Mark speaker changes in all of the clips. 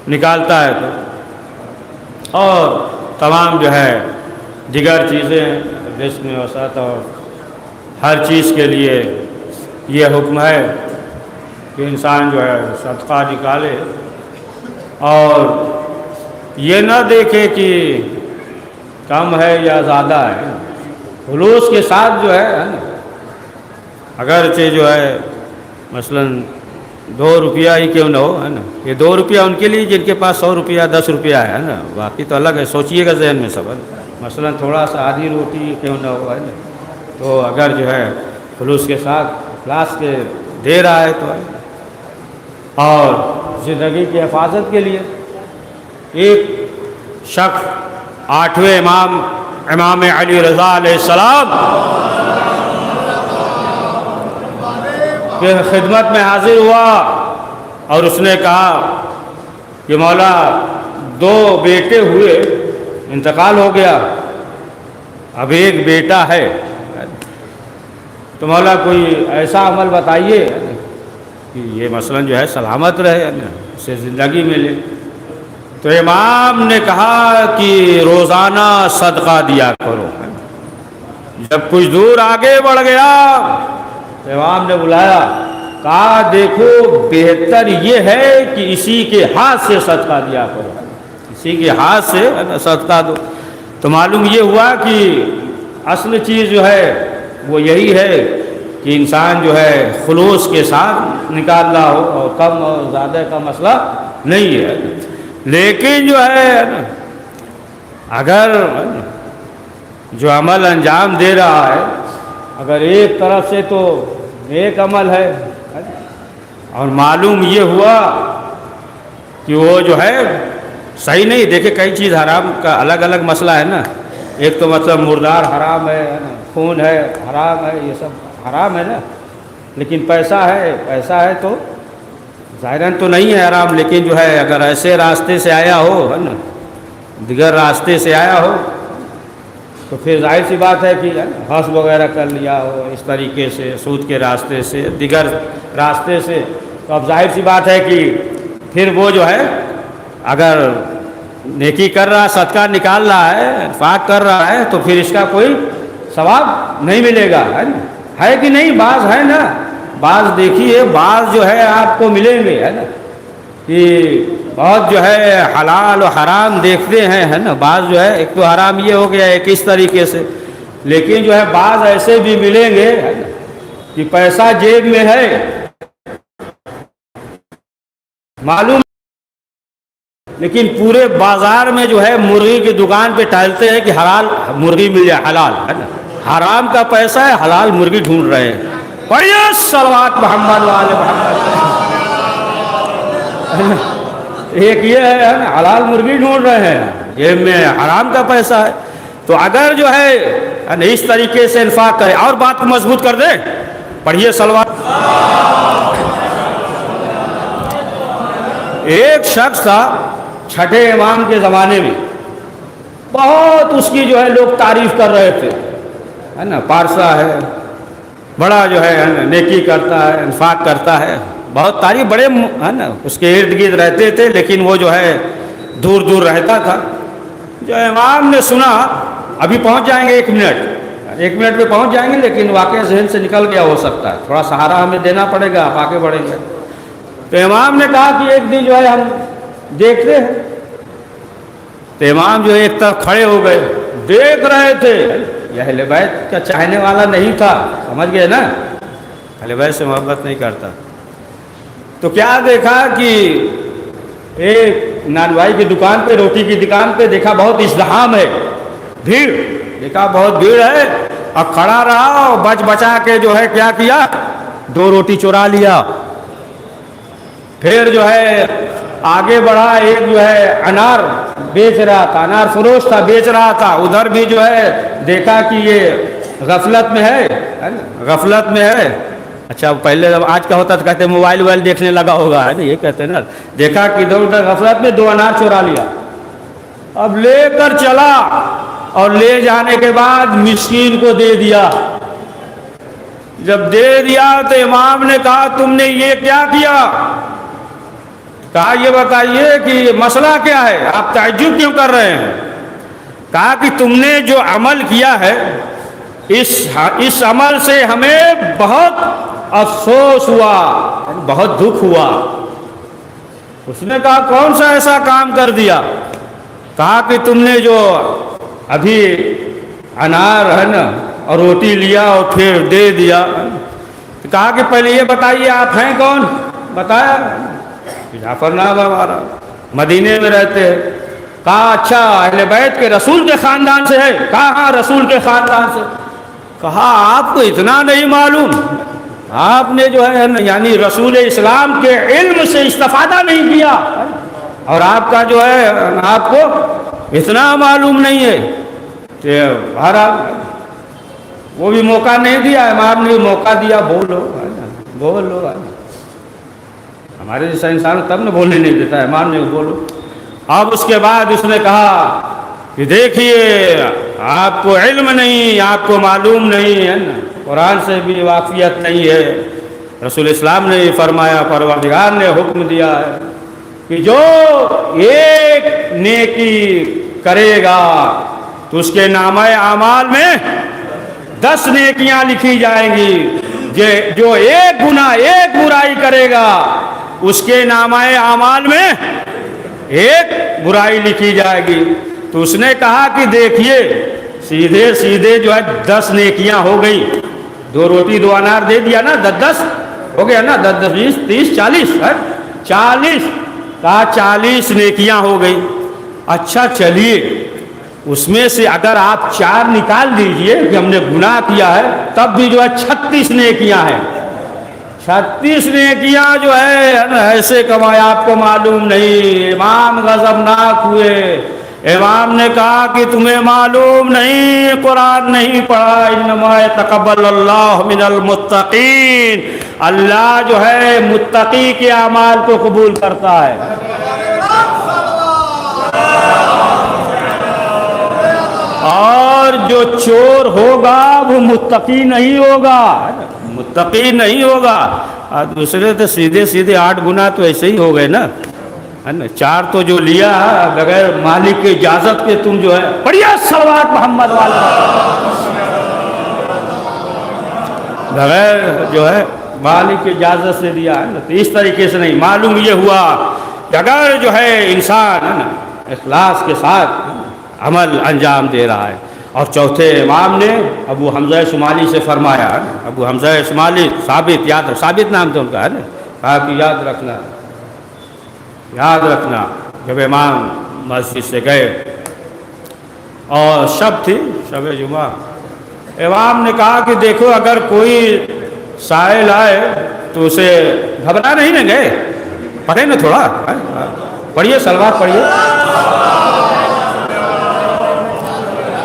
Speaker 1: نکالتا ہے تو، اور تمام جو ہے دیگر چیزیں رزق میں وسعت اور ہر چیز کے لیے یہ حکم ہے کہ انسان جو ہے صدقہ نکالے اور یہ نہ دیکھے کہ کم ہے یا زیادہ ہے، خلوص کے ساتھ جو ہے نا، اگرچہ جو ہے مثلاً 2 روپیہ ہی کیوں نہ ہو، ہے نا، یہ 2 روپیہ ان کے لیے جن کے پاس 100 روپیہ 10 روپیہ ہے نا، باقی تو الگ ہے، سوچئے گا ذہن میں سب، مثلاً تھوڑا سا آدھی روٹی کیوں نہ ہو، ہے نا، تو اگر جو ہے خلوص کے ساتھ اخلاص کے دے رہا ہے تو ہے، اور زندگی کی حفاظت کے لیے ایک شخص 8ویں امام علی رضا علیہ السلام کے خدمت میں حاضر ہوا اور اس نے کہا کہ مولا 2 بیٹے ہوئے، انتقال ہو گیا، اب ایک بیٹا ہے، تو مولا کوئی ایسا عمل بتائیے کہ یہ مثلاً جو ہے سلامت رہے، اسے زندگی ملے۔ تو امام نے کہا کہ روزانہ صدقہ دیا کرو۔ جب کچھ دور آگے بڑھ گیا تو امام نے بلایا، کہا دیکھو بہتر یہ ہے کہ اسی کے ہاتھ سے صدقہ دیا کرو، اسی کے ہاتھ سے صدقہ دو۔ تو معلوم یہ ہوا کہ اصل چیز جو ہے وہ یہی ہے کہ انسان جو ہے خلوص کے ساتھ نکال رہا ہو، اور کم اور زیادہ کا مسئلہ نہیں ہے، لیکن جو ہے اگر جو عمل انجام دے رہا ہے اگر ایک طرف سے تو ایک عمل ہے، اور معلوم یہ ہوا کہ وہ جو ہے صحیح نہیں، دیکھیں کئی چیز حرام کا الگ الگ مسئلہ ہے نا، ایک تو مطلب مردار حرام ہے نا، خون ہے حرام ہے، یہ سب حرام ہے نا، لیکن پیسہ ہے تو ظاہراً تو نہیں ہے حرام، لیکن جو ہے اگر ایسے راستے سے آیا ہو، ہے نا، دیگر راستے سے آیا ہو تو پھر ظاہر سی بات ہے کہ حسب وغیرہ کر لیا ہو اس طریقے سے، سود کے راستے سے، دیگر راستے سے، تو اب ظاہر سی بات ہے کہ پھر وہ جو ہے اگر نیکی کر رہا، صدقہ نکال رہا ہے، انفاق کر رہا ہے، تو پھر اس کا کوئی ثواب نہیں ملے گا، ہے نا، ہے کہ نہیں؟ بعض ہے نا، بعض دیکھیے، بعض جو ہے آپ کو ملیں گے، ہے نا، کہ بہت جو ہے حلال و حرام دیکھتے ہیں، ہے نا، بعض جو ہے ایک تو حرام یہ ہو گیا ایک اس طریقے سے، لیکن جو ہے بعض ایسے بھی ملیں گے، ہے نا، کہ پیسہ جیب میں ہے، معلوم، لیکن پورے بازار میں جو ہے مرغی کی دکان پہ ٹہلتے ہیں کہ حلال مرغی مل جائے، حلال، ہے نا، حرام کا پیسہ ہے، حلال مرغی ڈھونڈ رہے ہیں۔ پڑھیے صلوات محمد وآل محمد۔ ایک یہ ہے نا، حلال مرغی ڈھونڈ رہے ہیں، جیب میں حرام کا پیسہ ہے، تو اگر جو ہے اس طریقے سے انفاق کرے، اور بات کو مضبوط کر دے، پڑھیے صلوات۔ ایک شخص تھا 6 امام کے زمانے میں، بہت اس کی جو ہے لوگ تعریف کر رہے تھے، ہے نا، پارسا ہے، بڑا جو ہے نیکی کرتا ہے، انفاق کرتا ہے، بہت تعریف، بڑے ہے نا اس کے ارد گرد رہتے تھے، لیکن وہ جو ہے دور دور رہتا تھا۔ جو امام نے سنا ابھی پہنچ جائیں گے، 1 منٹ میں پہنچ جائیں گے، لیکن واقعہ ذہن سے نکل گیا ہو سکتا ہے، تھوڑا سہارا ہمیں دینا پڑے گا، آپ آگے بڑھیں گے۔ تو امام نے کہا کہ ایک دن جو ہے ہم دیکھتے ہیں، تو امام جو ہے ایک طرف کھڑے ہو گئے، دیکھ رہے تھے، یہ اہل بیت کا چاہنے والا نہیں تھا، سمجھ گئے نا، اہل بیت سے محبت نہیں کرتا۔ تو کیا دیکھا کہ ایک نانوائی کی دکان پہ، روٹی کی دکان پہ دیکھا بہت ازدحام ہے، بھیڑ، دیکھا بہت بھیڑ ہے، اب کھڑا رہا اور بچ بچا کے جو ہے کیا کیا، 2 روٹی چرا لیا، پھر جو ہے آگے بڑھا، ایک جو ہے انار بیچ رہا تھا، انار فروش تھا، بیچ رہا تھا، ادھر بھی جو ہے دیکھا کہ یہ غفلت میں ہے، غفلت میں ہے، اچھا پہلے جب آج کا ہوتا تو کہتے موبائل دیکھنے لگا ہوگا، ہے نا، یہ کہتے ہیں نا، دیکھا کہ ادھر ادھر غفلت میں 2 انار چرا لیا، اب لے کر چلا، اور لے جانے کے بعد مسکین کو دے دیا۔ جب دے دیا تو امام نے کہا تم نے یہ کیا کیا؟ کہا یہ بتائیے کہ مسئلہ کیا ہے، آپ تعجب کیوں کر رہے ہیں؟ کہا کہ تم نے جو عمل کیا ہے اس عمل سے ہمیں بہت افسوس ہوا، بہت دکھ ہوا۔ اس نے کہا کون سا ایسا کام کر دیا؟ کہا کہ تم نے جو ابھی انار ہے نا اور روٹی لیا اور پھر دے دیا۔ کہا کہ پہلے یہ بتائیے آپ ہیں کون؟ بتایا جعفر نام ہمارا، مدینے میں رہتے ہیں۔ کہا اچھا اہل بیت کے رسول کے خاندان سے ہے؟ کہا ہاں رسول کے خاندان سے۔ کہا آپ کو اتنا نہیں معلوم، آپ نے جو ہے یعنی رسول اسلام کے علم سے استفادہ نہیں کیا، اور آپ کا جو ہے آپ کو اتنا معلوم نہیں ہے کہ بہرحال وہ بھی موقع نہیں دیا، امام نے موقع دیا، بولو بولو، ہمارے جیسا انسان تب نہ بولنے نہیں دیتا ہے، امام نے بولو۔ اب اس کے بعد اس نے کہا کہ دیکھیے آپ کو علم نہیں، آپ کو معلوم نہیں ہے نا، قرآن سے بھی واقفیت نہیں ہے۔ رسول اسلام نے فرمایا، پروردگار نے حکم دیا ہے کہ جو ایک نیکی کرے گا تو اس کے نامہ اعمال میں 10 نیکیاں لکھی جائیں گی، جو ایک گناہ ایک برائی کرے گا اس کے نامہ اعمال میں 1 برائی لکھی جائے گی۔ تو اس نے کہا کہ دیکھیے سیدھے سیدھے جو ہے 10 نیکیاں ہو گئی، 2 روٹی 2 انار دے دیا نا، 10 ہو گیا نا، 10 20 30 40 40، کہا 40 نیکیاں ہو گئی۔ اچھا چلیے اس میں سے اگر آپ 4 نکال دیجئے کہ ہم نے گناہ کیا ہے، تب بھی جو ہے 36 نیکیاں ہیں۔ 36 نیکیاں جو ہے ایسے کمائے، آپ کو معلوم نہیں۔ امام غضبناک ہوئے، امام نے کہا کہ تمہیں معلوم نہیں، قرآن نہیں پڑھا، انما یتقبل اللہ من المتقین، اللہ جو ہے متقی کے اعمال کو قبول کرتا ہے۔ اور جو چور ہوگا وہ متقی نہیں ہوگا، متقی نہیں ہوگا۔ دوسرے تو سیدھے سیدھے 8 گناہ تو ایسے ہی ہو گئے نا، ہے نا، 4 تو جو لیا بغیر مالک کی اجازت کے، تم جو ہے پڑھیے صلوات محمد والا، بغیر جو ہے مالک کی اجازت سے دیا ہے نا، تو اس طریقے سے نہیں۔ معلوم یہ ہوا کہ اگر جو ہے انسان ہے نا اخلاص کے ساتھ عمل انجام دے رہا ہے۔ اور چوتھے امام نے ابو حمزہ شمالی سے فرمایا، ابو حمزہ شمالی ثابت، ثابت نام تھا ان کا، ہے نا، کہا کہ یاد رکھنا جب امام مسجد سے گئے اور شب تھی، شب جمعہ، امام نے کہا کہ دیکھو اگر کوئی سائل آئے تو اسے گھبرا نہیں نہ گئے، پڑھے نا تھوڑا، پڑھیے صلوات پڑھیے۔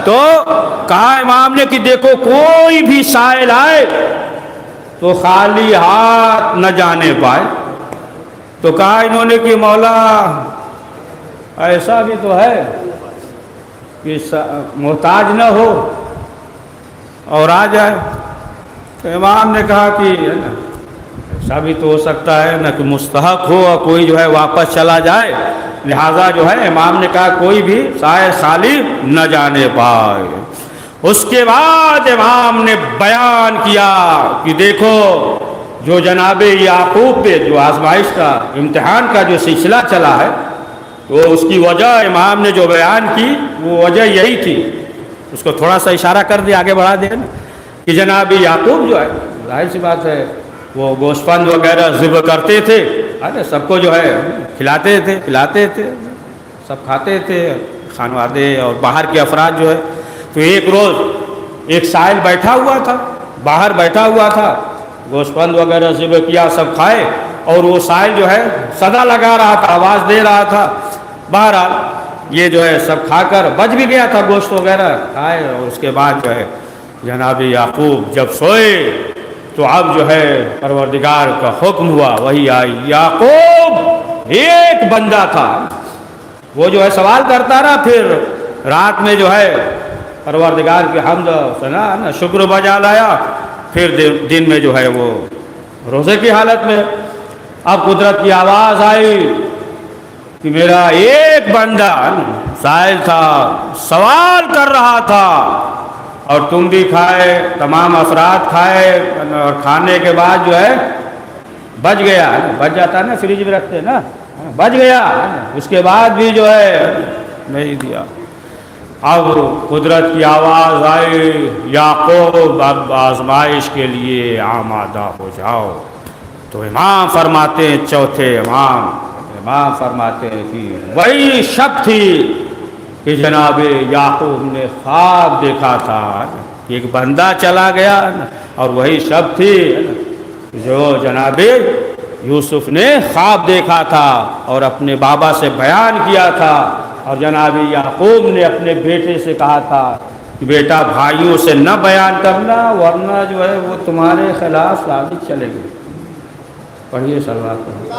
Speaker 1: تو کہا امام نے کہ دیکھو کوئی بھی سائل آئے تو خالی ہاتھ نہ جانے پائے۔ تو کہا انہوں نے کہ مولا ایسا بھی تو ہے کہ محتاج نہ ہو اور آ جائے۔ تو امام نے کہا کہ ایسا بھی تو ہو سکتا ہے نہ کہ مستحق ہو اور کوئی جو ہے واپس چلا جائے، لہذا جو ہے امام نے کہا کوئی بھی سائے خالی نہ جانے پائے۔ اس کے بعد امام نے بیان کیا کہ دیکھو جو جناب یعقوب پہ جو آزمائش کا امتحان کا جو سلسلہ چلا ہے، تو اس کی وجہ امام نے جو بیان کی وہ وجہ یہی تھی۔ اس کو تھوڑا سا اشارہ کر دے، آگے بڑھا دے نا، کہ جناب یعقوب جو ہے ظاہر سی بات ہے وہ گوشت پند وغیرہ ذبح کرتے تھے، سب کو جو ہے کھلاتے تھے پلاتے تھے، سب کھاتے تھے، خانوادے اور باہر کے افراد جو ہے۔ تو ایک روز ایک سائل بیٹھا ہوا تھا، باہر بیٹھا ہوا تھا، گوشت پند وغیرہ ذبح کیا، سب کھائے، اور وہ سائل جو ہے صدا لگا رہا تھا، آواز دے رہا تھا۔ بہرحال یہ جو ہے سب کھا کر بچ بھی گیا تھا، گوشت وغیرہ کھائے، اور اس کے بعد جو ہے جناب یعقوب جب سوئے تو اب جو ہے پروردگار کا حکم ہوا، وہی آئی۔ یعقوب ایک بندہ تھا، وہ جو ہے سوال کرتا رہا، پھر رات میں جو ہے پروردگار کی حمد ثنا شکر بجا لایا، پھر دن میں جو ہے وہ روزے کی حالت میں۔ اب قدرت کی آواز آئی کہ میرا ایک بندہ سائل تھا، سوال کر رہا تھا، اور تم بھی کھائے، تمام افراد کھائے، اور کھانے کے بعد جو ہے بچ گیا، بچ جاتا ہے نا، فریج میں رکھتے ہیں نا، بچ گیا، اس کے بعد بھی جو ہے نہیں دیا۔ اب قدرت کی آواز آئی، یعقوب اب آزمائش کے لیے آمادہ ہو جاؤ۔ تو امام فرماتے ہیں، چوتھے امام فرماتے ہیں کہ وہی شب تھی کہ جناب یعقوب نے خواب دیکھا تھا، ایک بندہ چلا گیا، اور وہی شب تھی جو جناب یوسف نے خواب دیکھا تھا اور اپنے بابا سے بیان کیا تھا، اور جناب یعقوب نے اپنے بیٹے سے کہا تھا کہ بیٹا بھائیوں سے نہ بیان کرنا، ورنہ جو ہے وہ تمہارے خلاف ثابت چلے گئے۔ پڑھیے صلوات پڑھیے۔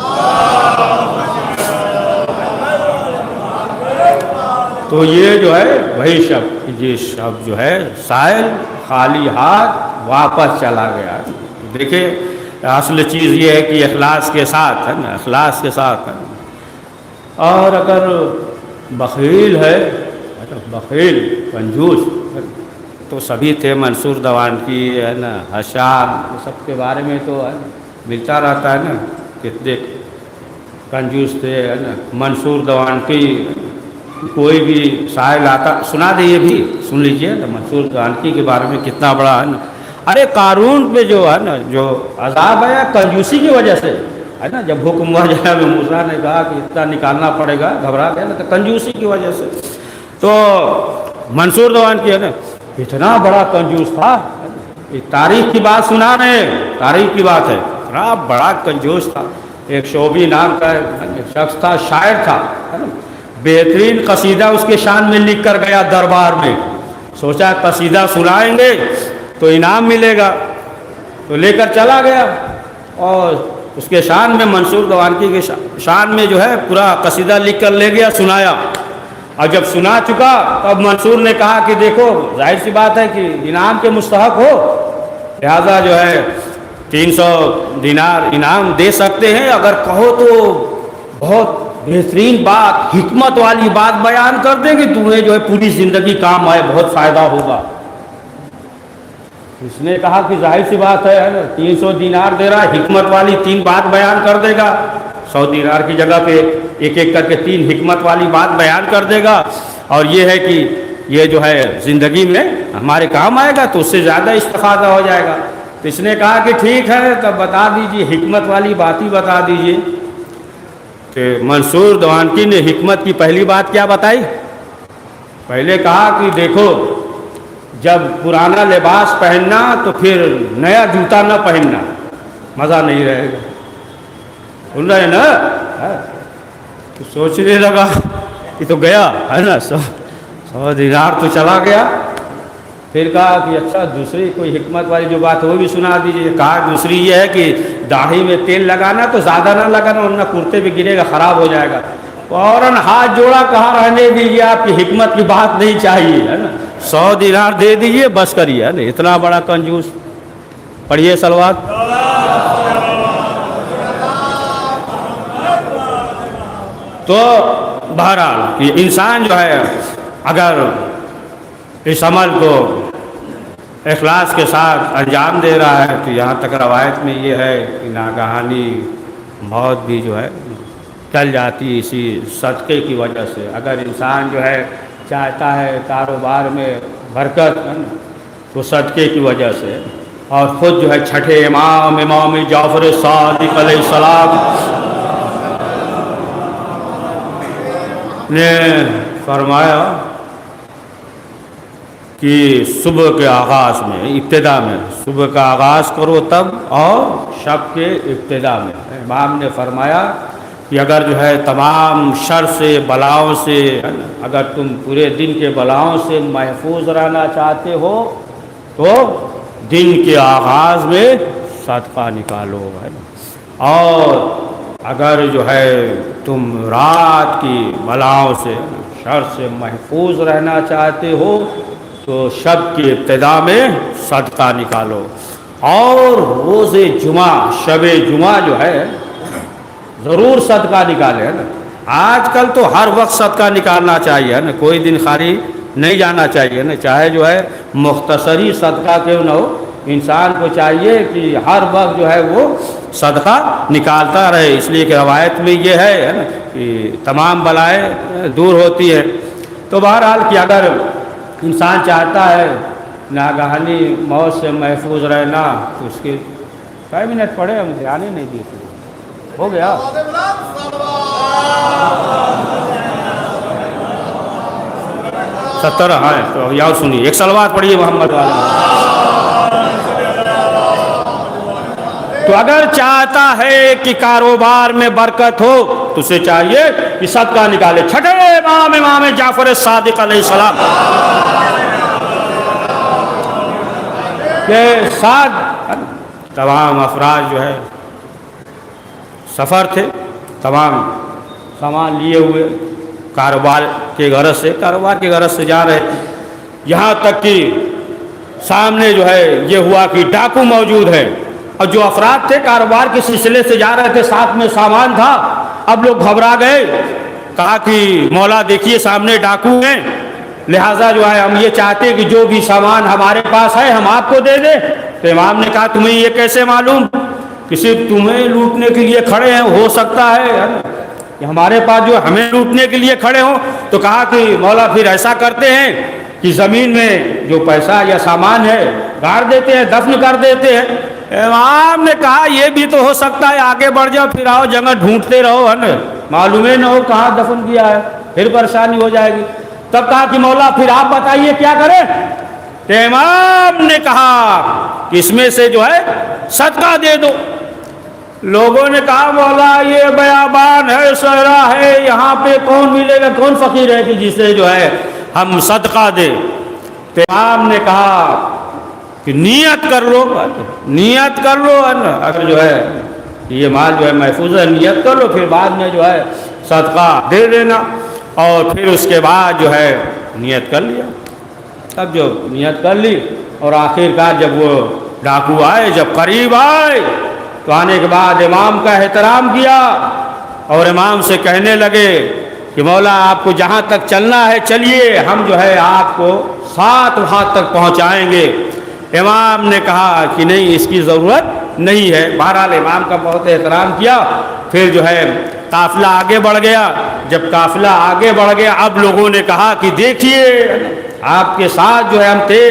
Speaker 1: تو یہ جو ہے وہی شب، یہ شب جو ہے سائل خالی ہاتھ واپس چلا گیا۔ دیکھیں اصل چیز یہ ہے کہ اخلاص کے ساتھ ہے نا، اخلاص کے ساتھ ہے۔ اور اگر بخیل ہے، بخیل کنجوس تو سبھی تھے، منصور دوانکی ہے نا، حشام، سب کے بارے میں تو ہے ملتا رہتا ہے نا، کتنے کنجوس تھے ہے نا۔ منصور دوانکی، کوئی بھی سائل آتا، سنا دے، یہ بھی سن لیجئے نا، منصور دوانکی کے بارے میں کتنا بڑا ہے نا۔ ارے قارون پہ جو ہے نا جو عذاب آیا کنجوسی کی وجہ سے ہے نا، جب حکم ہوا جناب موسیٰ نے کہا کہ اتنا نکالنا پڑے گا، گھبرا گیا نا، تو کنجوسی کی وجہ سے۔ تو منصور دوانکی ہے نا اتنا بڑا کنجوس تھا، تاریخ کی بات سنا رہے ہیں، تاریخ کی بات ہے، اتنا بڑا کنجوس تھا۔ ایک شعبی نام کا شخص تھا، شاعر تھا، بہترین قصیدہ اس کے شان میں لکھ کر گیا دربار میں، سوچا قصیدہ سنائیں گے تو انعام ملے گا، تو لے کر چلا گیا، اور اس کے شان میں، منصور دوانکی کے شان میں جو ہے پورا قصیدہ لکھ کر لے گیا، سنایا۔ اور جب سنا چکا تب منصور نے کہا کہ دیکھو ظاہر سی بات ہے کہ انعام کے مستحق ہو، لہذا جو ہے 300 دینار انعام دے سکتے ہیں، اگر کہو تو بہت بہترین بات، حکمت والی بات بیان کر دیں کہ تمہیں جو ہے پوری زندگی کام آئے، بہت فائدہ ہوگا۔ اس نے کہا کہ ظاہر سی بات ہے نا، 300 دینار دے رہا، حکمت والی 3 بات بیان کر دے گا، 100 دینار کی جگہ پہ ایک ایک کر کے 3 حکمت والی بات بیان کر دے گا، اور یہ ہے کہ یہ جو ہے زندگی میں ہمارے کام آئے گا، تو اس سے زیادہ استفادہ ہو جائے گا۔ تو اس نے کہا کہ ٹھیک ہے، تب بتا دیجئے، حکمت والی بات ہی بتا دیجئے۔ کہ منصور دوانکی نے حکمت کی پہلی بات کیا بتائی؟ پہلے کہا کہ دیکھو جب پرانا لباس پہننا تو پھر نیا جوتا نہ پہننا، مزہ نہیں رہے گا، سن رہے نا؟ تو سوچنے لگا کہ تو گیا ہے نا، 100 دینار تو چلا گیا۔ پھر کہا کہ اچھا دوسری کوئی حکمت والی جو بات وہ بھی سنا دیجیے۔ کہا دوسری یہ ہے کہ داڑھی میں تیل لگانا تو زیادہ نہ لگانا، ورنہ کرتے پہ گرے گا، خراب ہو جائے گا۔ فوراً ہاتھ جوڑا، کہا رہنے دیجیے، آپ کی حکمت کی بات نہیں چاہیے، ہے نا، 100 دینار دے دیجیے بس کریے، ہے نا، اتنا بڑا کنجوس۔ پڑھیے صلوات۔ تو بہرحال یہ انسان جو ہے اگر اس عمل کو اخلاص کے ساتھ انجام دے رہا ہے تو یہاں تک روایت میں یہ ہے کہ ناگہانی موت بھی جو ہے ٹل جاتی اسی صدقے کی وجہ سے۔ اگر انسان جو ہے چاہتا ہے کاروبار میں برکت تو صدقے کی وجہ سے، اور خود جو ہے چھٹے امام جعفر صادق علیہ السلام نے فرمایا کہ صبح کے آغاز میں، ابتدا میں، صبح کا آغاز کرو تب، اور شب کے ابتدا میں۔ امام نے فرمایا کہ اگر جو ہے تمام شر سے، بلاؤں سے، اگر تم پورے دن کے بلاؤں سے محفوظ رہنا چاہتے ہو تو دن کے آغاز میں صدقہ نکالو، ہے نا، اور اگر جو ہے تم رات کی بلاؤں سے، شر سے محفوظ رہنا چاہتے ہو تو شب کی ابتدا میں صدقہ نکالو، اور روز جمعہ، شب جمعہ جو ہے ضرور صدقہ نکالے، ہے نا۔ آج کل تو ہر وقت صدقہ نکالنا چاہیے نا، کوئی دن خالی نہیں جانا چاہیے نا، چاہے جو ہے مختصری صدقہ کیوں نہ ہو، انسان کو چاہیے کہ ہر وقت جو ہے وہ صدقہ نکالتا رہے، اس لیے کہ روایت میں یہ ہے نا کہ تمام بلائیں دور ہوتی ہے۔ تو بہرحال کہ اگر انسان چاہتا ہے ناگہانی موت سے محفوظ رہنا تو اس کے 5 منٹ پڑے، ہم دھیان ہی نہیں دیتے، ہو گیا۔ ستر ہے تو یاؤ سنیے، ایک صلوات پڑھیے محمد والا۔ تو اگر چاہتا ہے کہ کاروبار میں برکت ہو تو اسے چاہیے کہ صدقہ نکالے۔ چھٹے امام جعفر صادق علیہ السلام کے ساتھ تمام افراد جو ہے سفر تھے، تمام سامان لیے ہوئے کاروبار کے غرض سے جا رہے، یہاں تک کہ سامنے جو ہے یہ ہوا کہ ڈاکو موجود ہے، اور جو افراد تھے کاروبار کے سلسلے سے جا رہے تھے، ساتھ میں سامان تھا، اب لوگ گھبرا گئے، کہا کہ مولا دیکھیے سامنے ڈاکو ہیں، لہٰذا جو ہے ہم یہ چاہتے کہ جو بھی سامان ہمارے پاس ہے ہم آپ کو دے دیں۔ تو امام نے کہا تمہیں یہ کیسے معلوم کہ صرف تمہیں لوٹنے کے لیے کھڑے ہیں؟ ہو سکتا ہے کہ ہمارے پاس جو ہمیں لوٹنے کے لیے کھڑے ہوں۔ تو کہا کہ مولا پھر ایسا کرتے ہیں کہ زمین میں جو پیسہ یا سامان ہے گاڑ دیتے ہیں، دفن کر دیتے ہیں۔ امام نے کہا یہ بھی تو ہو سکتا ہے، آگے بڑھ جاؤ، پھر آؤ جگہ ڈھونڈتے رہو، ہے نا، معلوم ہی نہ ہو کہاں دفن کیا ہے، پھر پریشانی ہو جائے گی۔ تب کہا کہ مولا پھر آپ بتائیے کیا کریں؟ تو امام نے کہا کہ اس میں سے جو ہے صدقہ دے دو۔ لوگوں نے کہا مولا یہ بیابان ہے، صحرا ہے، یہاں پہ کون ملے گا، کون فقیر ہے کہ جسے جو ہے ہم صدقہ دیں؟ تو امام نے کہا کہ نیت کر لو، اگر جو ہے یہ مال جو ہے محفوظ ہے، نیت کر لو، پھر بعد میں جو ہے صدقہ دے دینا۔ اور پھر اس کے بعد جو ہے نیت کر لیا۔ تب جو نیت کر لی اور آخر کار جب وہ ڈاکو آئے، جب قریب آئے تو آنے کے بعد امام کا احترام کیا اور امام سے کہنے لگے کہ مولا آپ کو جہاں تک چلنا ہے چلیے، ہم جو ہے آپ کو ساتھ وہاں تک پہنچائیں گے۔ امام نے کہا کہ نہیں، اس کی ضرورت نہیں ہے۔ بہرحال امام کا بہت احترام کیا۔ پھر جو ہے قافلہ آگے بڑھ گیا۔ جب قافلہ آگے بڑھ گیا، اب لوگوں نے کہا کہ دیکھیے آپ کے ساتھ جو ہے ہم تھے،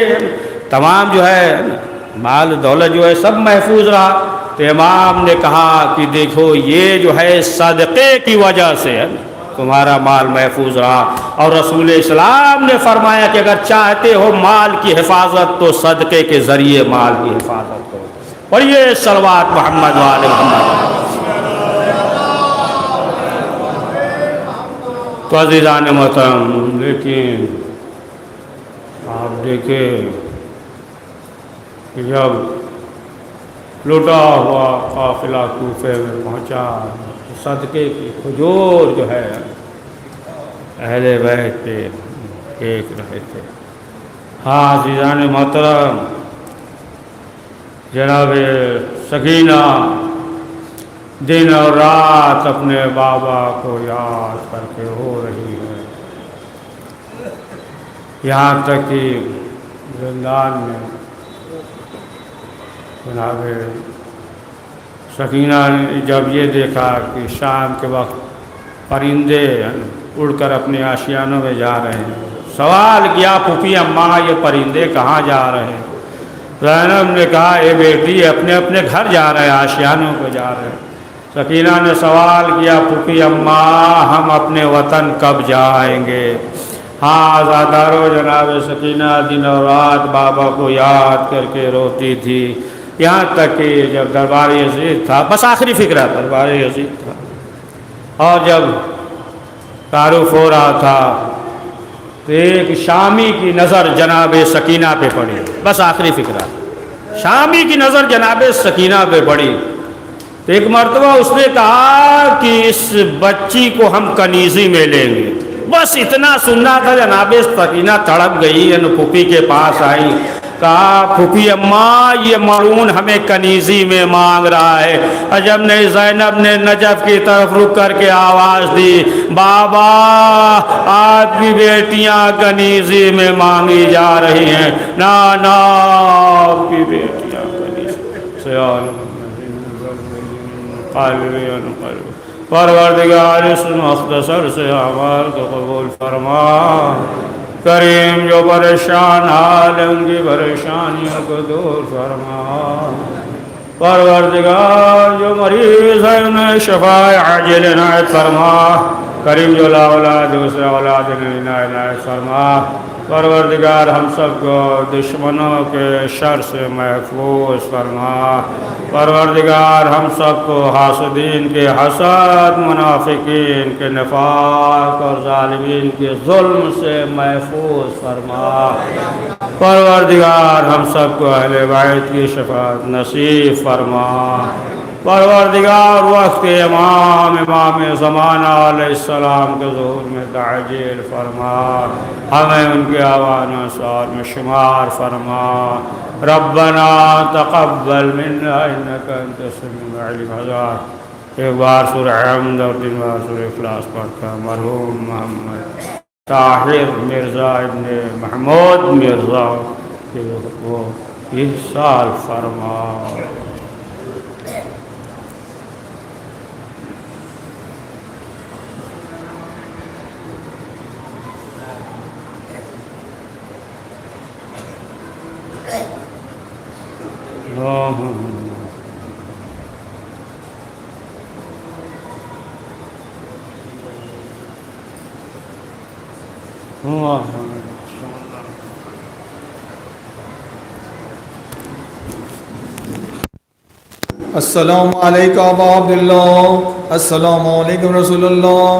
Speaker 1: تمام جو ہے مال دولت جو ہے سب محفوظ رہا۔ تو امام نے کہا کہ دیکھو یہ جو ہے صدقے کی وجہ سے ہے، تمہارا مال محفوظ رہا۔ اور رسول اسلام نے فرمایا کہ اگر چاہتے ہو مال کی حفاظت تو صدقے کے ذریعے مال کی حفاظت کرو۔ پڑھیے صلوات محمد وآل محمد۔ تو عزیزان محترم، لیکن آپ دیکھیں کہ جب لوٹا ہوا قافلہ کوفے میں پہنچا، صدقے کی کھجور جو ہے اہل بیت پہ دیکھ رہے تھے۔ ہاں عزیزان محترم، جناب سکینہ دن اور رات اپنے بابا کو یاد کر کے ہو رہی ہے، یہاں تک کہ زندان میں جناب سکینہ نے جب یہ دیکھا کہ شام کے وقت پرندے اڑ کر اپنے آشیانوں میں جا رہے ہیں، سوال کیا پھوپھی اماں یہ پرندے کہاں جا رہے ہیں؟ زینب نے کہا اے بیٹی اپنے اپنے گھر جا رہے ہیں، آشیانوں کو جا رہے ہیں۔ سکینہ نے سوال کیا پھوپھی اماں ہم اپنے وطن کب جائیں گے؟ ہاں آزادارو، جناب سکینہ دن اور رات بابا کو یاد کر کے روتی تھی، یہاں تک کہ جب دربار یزید تھا، بس آخری فکرہ دربار یزید تھا، اور جب تعارف ہو رہا تھا تو ایک شامی کی نظر جناب سکینہ پہ پڑی، بس آخری فکرہ، شامی کی نظر جناب سکینہ پہ پڑی۔ تو ایک مرتبہ اس نے کہا کہ اس بچی کو ہم کنیزی میں لیں گے، بس اتنا سننا تھا۔ جناب سکینہ تڑپ گئی، پھوپھی کے پاس آئی، کہا پھوپھی اماں یہ مرون ہمیں کنیزی میں مانگ رہا ہے۔ جب نے زینب نے نجف کی طرف رک کر کے آواز دی بابا آپ کی بیٹیاں کنیزی میں مانگی جا رہی ہیں، نا آپ کی بیٹیاں کنیزی پروردگار اس مختصر سے اعمال کو قبول فرما، کریم جو پریشان حال ہے ان کی پریشانیوں کو دور فرما، پروردگار جو مریض ہے انہیں شفاء عاجل عنایت فرما، کریم جو لا اولاد دوسرے اولاد عنایت فرما، پروردگار ہم سب کو دشمنوں کے شر سے محفوظ فرما، پروردگار ہم سب کو حاسدین کے حسد، منافقین کے نفاق اور ظالمین کے ظلم سے محفوظ فرما، پروردگار ہم سب کو اہل بیت کی شفاعت نصیب فرما، پروردگار وقت امام زمانہ علیہ السلام کے ظہور میں تعجیل فرما، ہمیں ان کے آوان و سال میں شمار فرما، ربنا تقبل منا انک انت السمیع العلیم۔ ہزار ایک بار سورہ حمد اور 3 بار سورہ اخلاص پڑھ کر مرحوم محمد طاہر مرزا ابن محمود مرزا وہ احسان فرما۔
Speaker 2: السلام علیکم ابا عبداللہ، السلام علیکم رسول اللہ۔